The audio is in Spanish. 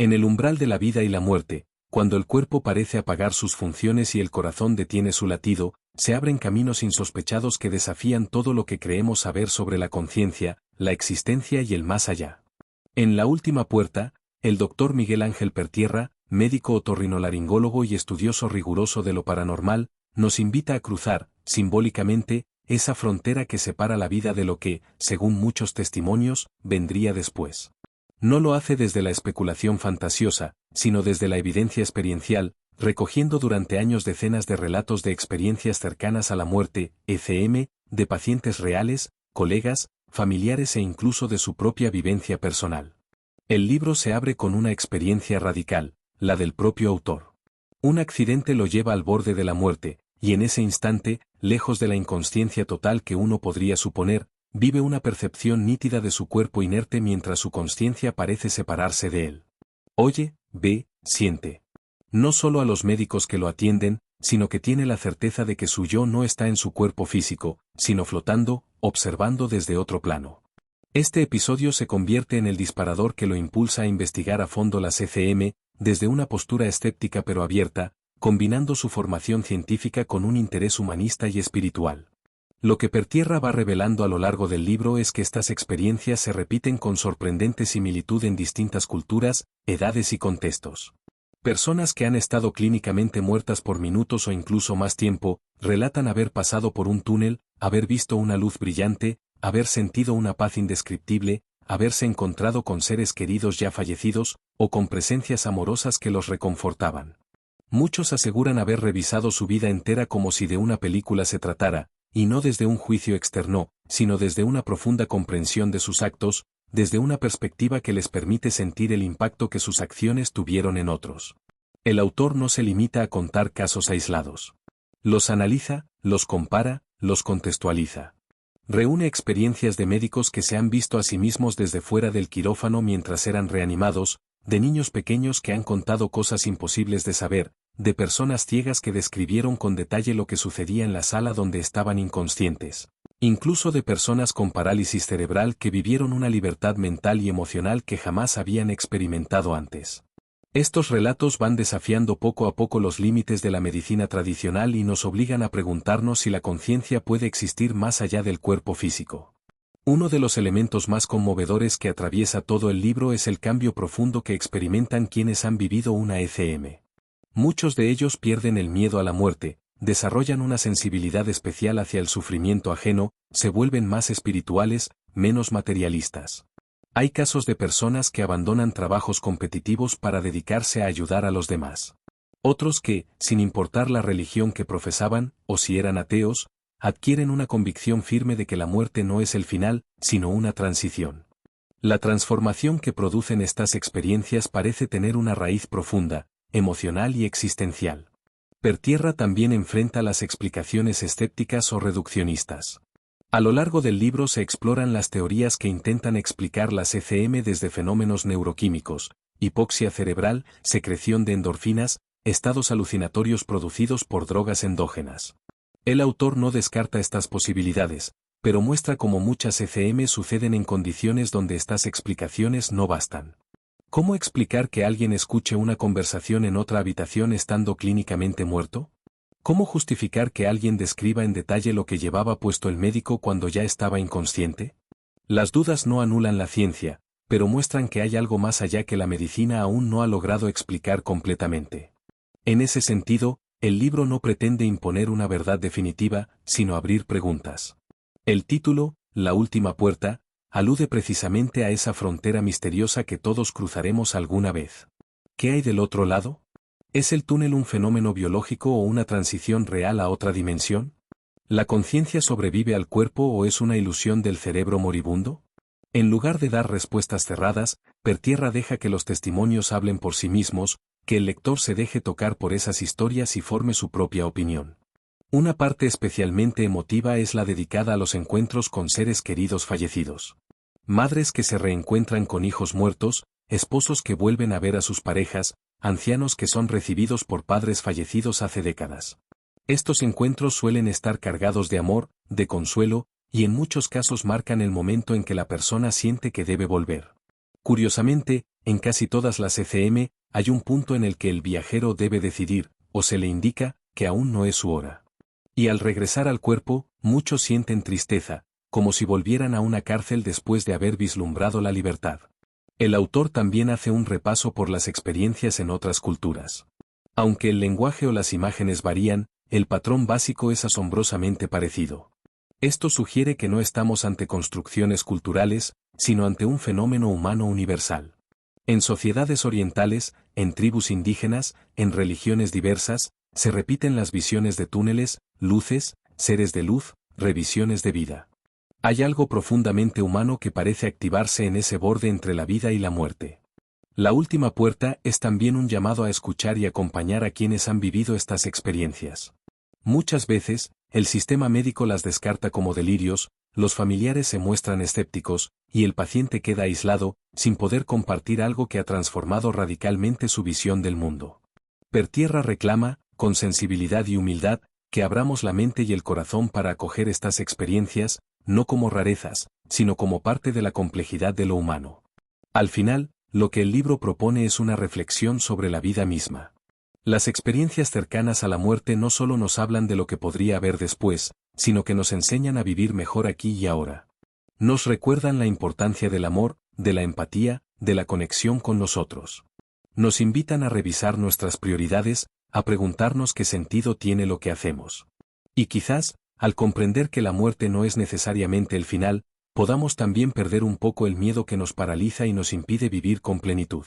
En el umbral de la vida y la muerte, cuando el cuerpo parece apagar sus funciones y el corazón detiene su latido, se abren caminos insospechados que desafían todo lo que creemos saber sobre la conciencia, la existencia y el más allá. En La última puerta, el doctor Miguel Ángel Pertierra, médico otorrinolaringólogo y estudioso riguroso de lo paranormal, nos invita a cruzar, simbólicamente, esa frontera que separa la vida de lo que, según muchos testimonios, vendría después. No lo hace desde la especulación fantasiosa, sino desde la evidencia experiencial, recogiendo durante años decenas de relatos de experiencias cercanas a la muerte, de pacientes reales, colegas, familiares e incluso de su propia vivencia personal. El libro se abre con una experiencia radical, la del propio autor. Un accidente lo lleva al borde de la muerte, y en ese instante, lejos de la inconsciencia total que uno podría suponer, vive una percepción nítida de su cuerpo inerte mientras su consciencia parece separarse de él. Oye, ve, siente. No solo a los médicos que lo atienden, sino que tiene la certeza de que su yo no está en su cuerpo físico, sino flotando, observando desde otro plano. Este episodio se convierte en el disparador que lo impulsa a investigar a fondo las desde una postura escéptica pero abierta, combinando su formación científica con un interés humanista y espiritual. Lo que Pertierra va revelando a lo largo del libro es que estas experiencias se repiten con sorprendente similitud en distintas culturas, edades y contextos. Personas que han estado clínicamente muertas por minutos o incluso más tiempo, relatan haber pasado por un túnel, haber visto una luz brillante, haber sentido una paz indescriptible, haberse encontrado con seres queridos ya fallecidos, o con presencias amorosas que los reconfortaban. Muchos aseguran haber revisado su vida entera como si de una película se tratara, y no desde un juicio externo, sino desde una profunda comprensión de sus actos, desde una perspectiva que les permite sentir el impacto que sus acciones tuvieron en otros. El autor no se limita a contar casos aislados. Los analiza, los compara, los contextualiza. Reúne experiencias de médicos que se han visto a sí mismos desde fuera del quirófano mientras eran reanimados, de niños pequeños que han contado cosas imposibles de saber, de personas ciegas que describieron con detalle lo que sucedía en la sala donde estaban inconscientes. Incluso de personas con parálisis cerebral que vivieron una libertad mental y emocional que jamás habían experimentado antes. Estos relatos van desafiando poco a poco los límites de la medicina tradicional y nos obligan a preguntarnos si la conciencia puede existir más allá del cuerpo físico. Uno de los elementos más conmovedores que atraviesa todo el libro es el cambio profundo que experimentan quienes han vivido una Muchos de ellos pierden el miedo a la muerte, desarrollan una sensibilidad especial hacia el sufrimiento ajeno, se vuelven más espirituales, menos materialistas. Hay casos de personas que abandonan trabajos competitivos para dedicarse a ayudar a los demás. Otros que, sin importar la religión que profesaban, o si eran ateos, adquieren una convicción firme de que la muerte no es el final, sino una transición. La transformación que producen estas experiencias parece tener una raíz profunda, emocional y existencial. Pertierra también enfrenta las explicaciones escépticas o reduccionistas. A lo largo del libro se exploran las teorías que intentan explicar las desde fenómenos neuroquímicos, hipoxia cerebral, secreción de endorfinas, estados alucinatorios producidos por drogas endógenas. El autor no descarta estas posibilidades, pero muestra cómo muchas suceden en condiciones donde estas explicaciones no bastan. ¿Cómo explicar que alguien escuche una conversación en otra habitación estando clínicamente muerto? ¿Cómo justificar que alguien describa en detalle lo que llevaba puesto el médico cuando ya estaba inconsciente? Las dudas no anulan la ciencia, pero muestran que hay algo más allá que la medicina aún no ha logrado explicar completamente. En ese sentido, el libro no pretende imponer una verdad definitiva, sino abrir preguntas. El título, La última puerta, alude precisamente a esa frontera misteriosa que todos cruzaremos alguna vez. ¿Qué hay del otro lado? ¿Es el túnel un fenómeno biológico o una transición real a otra dimensión? ¿La conciencia sobrevive al cuerpo o es una ilusión del cerebro moribundo? En lugar de dar respuestas cerradas, Pertierra deja que los testimonios hablen por sí mismos, que el lector se deje tocar por esas historias y forme su propia opinión. Una parte especialmente emotiva es la dedicada a los encuentros con seres queridos fallecidos. Madres que se reencuentran con hijos muertos, esposos que vuelven a ver a sus parejas, ancianos que son recibidos por padres fallecidos hace décadas. Estos encuentros suelen estar cargados de amor, de consuelo, y en muchos casos marcan el momento en que la persona siente que debe volver. Curiosamente, en casi todas las ECM, hay un punto en el que el viajero debe decidir, o se le indica, que aún no es su hora. Y al regresar al cuerpo, muchos sienten tristeza, como si volvieran a una cárcel después de haber vislumbrado la libertad. El autor también hace un repaso por las experiencias en otras culturas. Aunque el lenguaje o las imágenes varían, el patrón básico es asombrosamente parecido. Esto sugiere que no estamos ante construcciones culturales, sino ante un fenómeno humano universal. En sociedades orientales, en tribus indígenas, en religiones diversas, se repiten las visiones de túneles, luces, seres de luz, revisiones de vida. Hay algo profundamente humano que parece activarse en ese borde entre la vida y la muerte. La última puerta es también un llamado a escuchar y acompañar a quienes han vivido estas experiencias. Muchas veces, el sistema médico las descarta como delirios, los familiares se muestran escépticos, y el paciente queda aislado, sin poder compartir algo que ha transformado radicalmente su visión del mundo. Pertierra reclama, con sensibilidad y humildad, que abramos la mente y el corazón para acoger estas experiencias, no como rarezas, sino como parte de la complejidad de lo humano. Al final, lo que el libro propone es una reflexión sobre la vida misma. Las experiencias cercanas a la muerte no solo nos hablan de lo que podría haber después, sino que nos enseñan a vivir mejor aquí y ahora. Nos recuerdan la importancia del amor, de la empatía, de la conexión con los otros. Nos invitan a revisar nuestras prioridades, a preguntarnos qué sentido tiene lo que hacemos. Y quizás, al comprender que la muerte no es necesariamente el final, podamos también perder un poco el miedo que nos paraliza y nos impide vivir con plenitud.